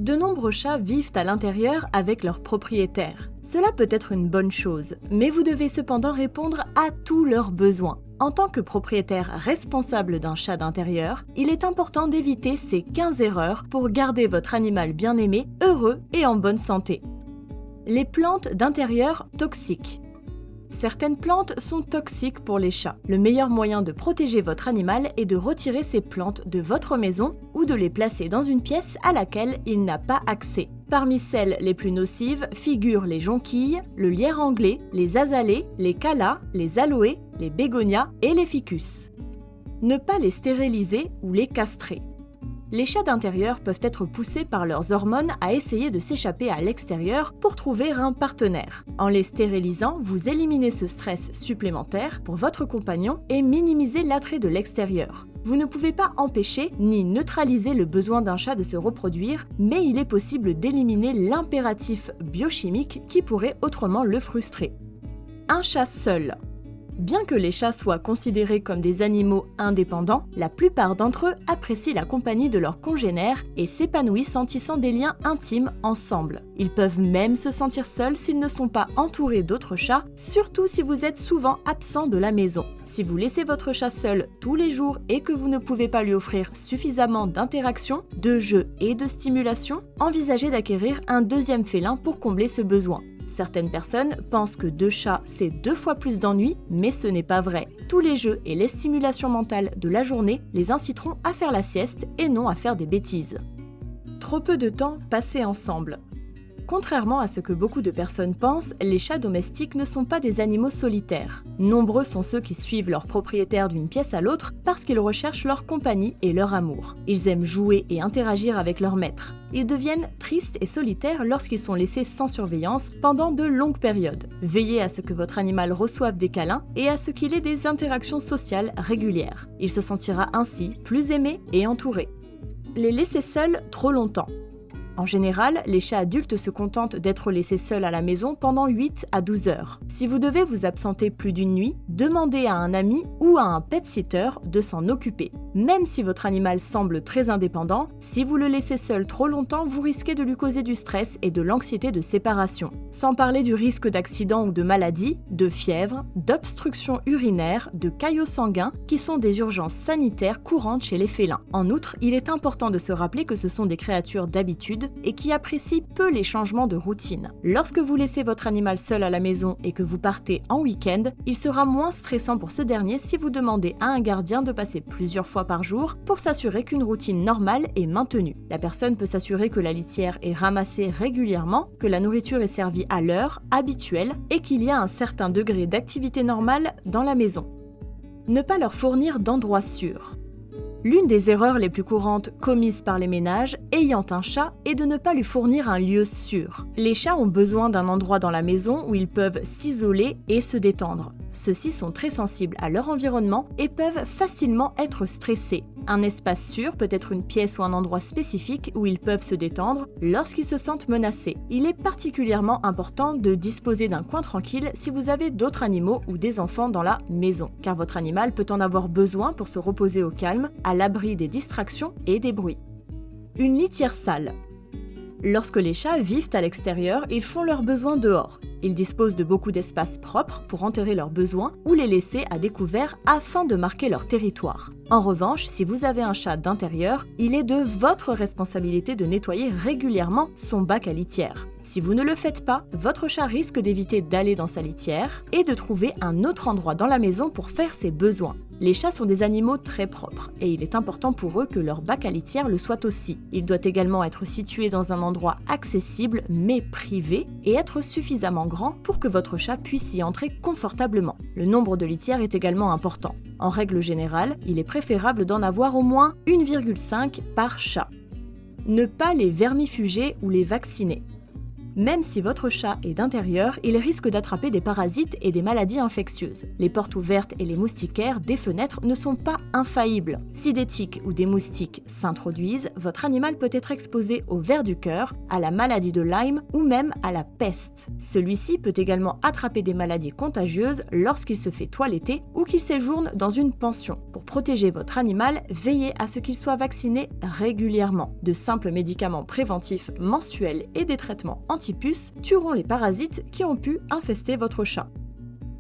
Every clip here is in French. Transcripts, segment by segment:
De nombreux chats vivent à l'intérieur avec leurs propriétaires. Cela peut être une bonne chose, mais vous devez cependant répondre à tous leurs besoins. En tant que propriétaire responsable d'un chat d'intérieur, il est important d'éviter ces 15 erreurs pour garder votre animal bien-aimé, heureux et en bonne santé. Les plantes d'intérieur toxiques. Certaines plantes sont toxiques pour les chats. Le meilleur moyen de protéger votre animal est de retirer ces plantes de votre maison ou de les placer dans une pièce à laquelle il n'a pas accès. Parmi celles les plus nocives figurent les jonquilles, le lierre anglais, les azalées, les callas, les aloés, les bégonias et les ficus. Ne pas les stériliser ou les castrer. Les chats d'intérieur peuvent être poussés par leurs hormones à essayer de s'échapper à l'extérieur pour trouver un partenaire. En les stérilisant, vous éliminez ce stress supplémentaire pour votre compagnon et minimisez l'attrait de l'extérieur. Vous ne pouvez pas empêcher ni neutraliser le besoin d'un chat de se reproduire, mais il est possible d'éliminer l'impératif biochimique qui pourrait autrement le frustrer. Un chat seul. Bien que les chats soient considérés comme des animaux indépendants, la plupart d'entre eux apprécient la compagnie de leurs congénères et s'épanouissent en tissant des liens intimes ensemble. Ils peuvent même se sentir seuls s'ils ne sont pas entourés d'autres chats, surtout si vous êtes souvent absent de la maison. Si vous laissez votre chat seul tous les jours et que vous ne pouvez pas lui offrir suffisamment d'interaction, de jeux et de stimulation, envisagez d'acquérir un deuxième félin pour combler ce besoin. Certaines personnes pensent que 2 chats, c'est 2 fois plus d'ennuis, mais ce n'est pas vrai. Tous les jeux et les stimulations mentales de la journée les inciteront à faire la sieste et non à faire des bêtises. Trop peu de temps passé ensemble. Contrairement à ce que beaucoup de personnes pensent, les chats domestiques ne sont pas des animaux solitaires. Nombreux sont ceux qui suivent leur propriétaire d'une pièce à l'autre parce qu'ils recherchent leur compagnie et leur amour. Ils aiment jouer et interagir avec leur maître. Ils deviennent tristes et solitaires lorsqu'ils sont laissés sans surveillance pendant de longues périodes. Veillez à ce que votre animal reçoive des câlins et à ce qu'il ait des interactions sociales régulières. Il se sentira ainsi plus aimé et entouré. Les laisser seuls trop longtemps. En général, les chats adultes se contentent d'être laissés seuls à la maison pendant 8 à 12 heures. Si vous devez vous absenter plus d'une nuit, demandez à un ami ou à un pet-sitter de s'en occuper. Même si votre animal semble très indépendant, si vous le laissez seul trop longtemps, vous risquez de lui causer du stress et de l'anxiété de séparation. Sans parler du risque d'accident ou de maladie, de fièvre, d'obstruction urinaire, de caillots sanguins, qui sont des urgences sanitaires courantes chez les félins. En outre, il est important de se rappeler que ce sont des créatures d'habitude et qui apprécient peu les changements de routine. Lorsque vous laissez votre animal seul à la maison et que vous partez en week-end, il sera moins stressant pour ce dernier si vous demandez à un gardien de passer plusieurs fois par jour pour s'assurer qu'une routine normale est maintenue. La personne peut s'assurer que la litière est ramassée régulièrement, que la nourriture est servie à l'heure habituelle et qu'il y a un certain degré d'activité normale dans la maison. Ne pas leur fournir d'endroits sûrs. L'une des erreurs les plus courantes commises par les ménages ayant un chat est de ne pas lui fournir un lieu sûr. Les chats ont besoin d'un endroit dans la maison où ils peuvent s'isoler et se détendre. Ceux-ci sont très sensibles à leur environnement et peuvent facilement être stressés. Un espace sûr peut être une pièce ou un endroit spécifique où ils peuvent se détendre lorsqu'ils se sentent menacés. Il est particulièrement important de disposer d'un coin tranquille si vous avez d'autres animaux ou des enfants dans la maison, car votre animal peut en avoir besoin pour se reposer au calme, à l'abri des distractions et des bruits. Une litière sale. Lorsque les chats vivent à l'extérieur, ils font leurs besoins dehors. Ils disposent de beaucoup d'espaces propres pour enterrer leurs besoins ou les laisser à découvert afin de marquer leur territoire. En revanche, si vous avez un chat d'intérieur, il est de votre responsabilité de nettoyer régulièrement son bac à litière. Si vous ne le faites pas, votre chat risque d'éviter d'aller dans sa litière et de trouver un autre endroit dans la maison pour faire ses besoins. Les chats sont des animaux très propres et il est important pour eux que leur bac à litière le soit aussi. Il doit également être situé dans un endroit accessible mais privé et être suffisamment grand pour que votre chat puisse y entrer confortablement. Le nombre de litières est également important. En règle générale, il est préférable d'en avoir au moins 1,5 par chat. Ne pas les vermifuger ou les vacciner. Même si votre chat est d'intérieur, il risque d'attraper des parasites et des maladies infectieuses. Les portes ouvertes et les moustiquaires des fenêtres ne sont pas infaillibles. Si des tiques ou des moustiques s'introduisent, votre animal peut être exposé au ver du cœur, à la maladie de Lyme ou même à la peste. Celui-ci peut également attraper des maladies contagieuses lorsqu'il se fait toiletter ou qu'il séjourne dans une pension. Pour protéger votre animal, veillez à ce qu'il soit vacciné régulièrement. De simples médicaments préventifs mensuels et des traitements anti-puces tueront les parasites qui ont pu infester votre chat.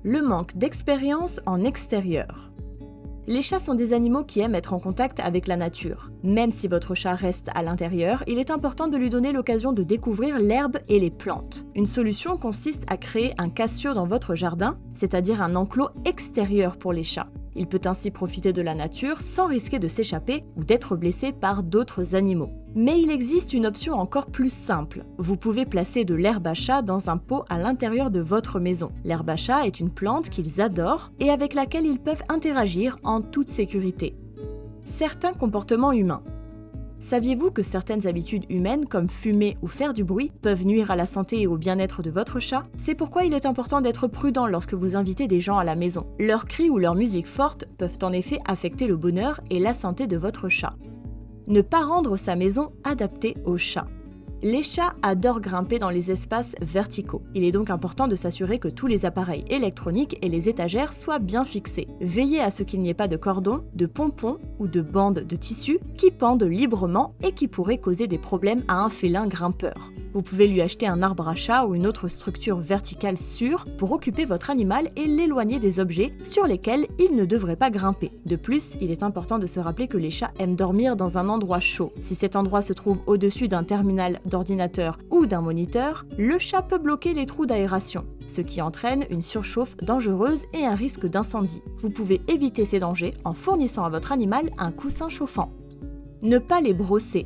Le manque d'expérience en extérieur. Les chats sont des animaux qui aiment être en contact avec la nature. Même si votre chat reste à l'intérieur, il est important de lui donner l'occasion de découvrir l'herbe et les plantes. Une solution consiste à créer un cassio dans votre jardin, c'est-à-dire un enclos extérieur pour les chats. Il peut ainsi profiter de la nature sans risquer de s'échapper ou d'être blessé par d'autres animaux. Mais il existe une option encore plus simple. Vous pouvez placer de l'herbe à chat dans un pot à l'intérieur de votre maison. L'herbe à chat est une plante qu'ils adorent et avec laquelle ils peuvent interagir en toute sécurité. Certains comportements humains. Saviez-vous que certaines habitudes humaines, comme fumer ou faire du bruit, peuvent nuire à la santé et au bien-être de votre chat? C'est pourquoi il est important d'être prudent lorsque vous invitez des gens à la maison. Leurs cris ou leur musique forte peuvent en effet affecter le bonheur et la santé de votre chat. Ne pas rendre sa maison adaptée aux chats. Les chats adorent grimper dans les espaces verticaux. Il est donc important de s'assurer que tous les appareils électroniques et les étagères soient bien fixés. Veillez à ce qu'il n'y ait pas de cordon, de pompons ou de bandes de tissu qui pendent librement et qui pourraient causer des problèmes à un félin grimpeur. Vous pouvez lui acheter un arbre à chat ou une autre structure verticale sûre pour occuper votre animal et l'éloigner des objets sur lesquels il ne devrait pas grimper. De plus, il est important de se rappeler que les chats aiment dormir dans un endroit chaud. Si cet endroit se trouve au-dessus d'un terminal d'ordinateur ou d'un moniteur, le chat peut bloquer les trous d'aération, ce qui entraîne une surchauffe dangereuse et un risque d'incendie. Vous pouvez éviter ces dangers en fournissant à votre animal un coussin chauffant. Ne pas les brosser.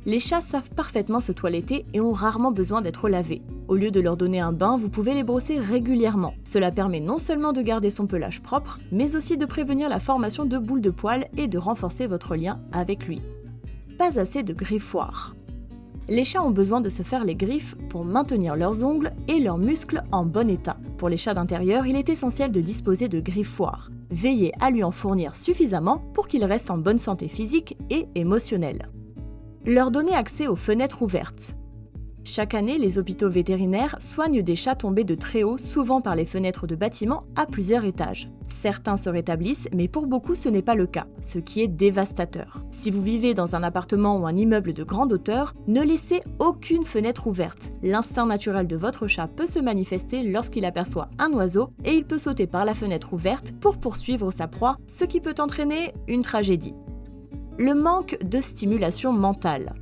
Les chats savent parfaitement se toiletter et ont rarement besoin d'être lavés. Au lieu de leur donner un bain, vous pouvez les brosser régulièrement. Cela permet non seulement de garder son pelage propre, mais aussi de prévenir la formation de boules de poils et de renforcer votre lien avec lui. Pas assez de griffoirs. Les chats ont besoin de se faire les griffes pour maintenir leurs ongles et leurs muscles en bon état. Pour les chats d'intérieur, il est essentiel de disposer de griffoirs. Veillez à lui en fournir suffisamment pour qu'il reste en bonne santé physique et émotionnelle. Leur donner accès aux fenêtres ouvertes. Chaque année, les hôpitaux vétérinaires soignent des chats tombés de très haut, souvent par les fenêtres de bâtiments à plusieurs étages. Certains se rétablissent, mais pour beaucoup ce n'est pas le cas, ce qui est dévastateur. Si vous vivez dans un appartement ou un immeuble de grande hauteur, ne laissez aucune fenêtre ouverte. L'instinct naturel de votre chat peut se manifester lorsqu'il aperçoit un oiseau et il peut sauter par la fenêtre ouverte pour poursuivre sa proie, ce qui peut entraîner une tragédie. Le manque de stimulation mentale.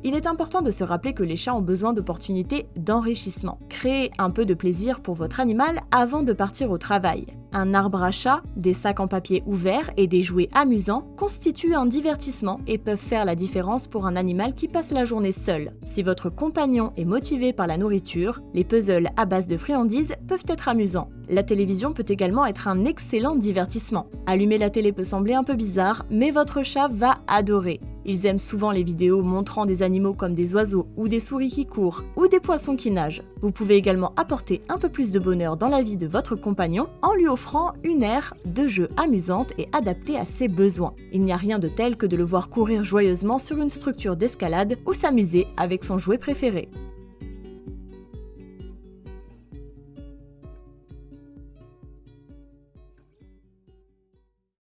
Il est important de se rappeler que les chats ont besoin d'opportunités d'enrichissement. Créez un peu de plaisir pour votre animal avant de partir au travail. Un arbre à chat, des sacs en papier ouverts et des jouets amusants constituent un divertissement et peuvent faire la différence pour un animal qui passe la journée seul. Si votre compagnon est motivé par la nourriture, les puzzles à base de friandises peuvent être amusants. La télévision peut également être un excellent divertissement. Allumer la télé peut sembler un peu bizarre, mais votre chat va adorer. Ils aiment souvent les vidéos montrant des animaux comme des oiseaux ou des souris qui courent ou des poissons qui nagent. Vous pouvez également apporter un peu plus de bonheur dans la vie de votre compagnon en lui offrant une aire de jeu amusante et adaptée à ses besoins. Il n'y a rien de tel que de le voir courir joyeusement sur une structure d'escalade ou s'amuser avec son jouet préféré.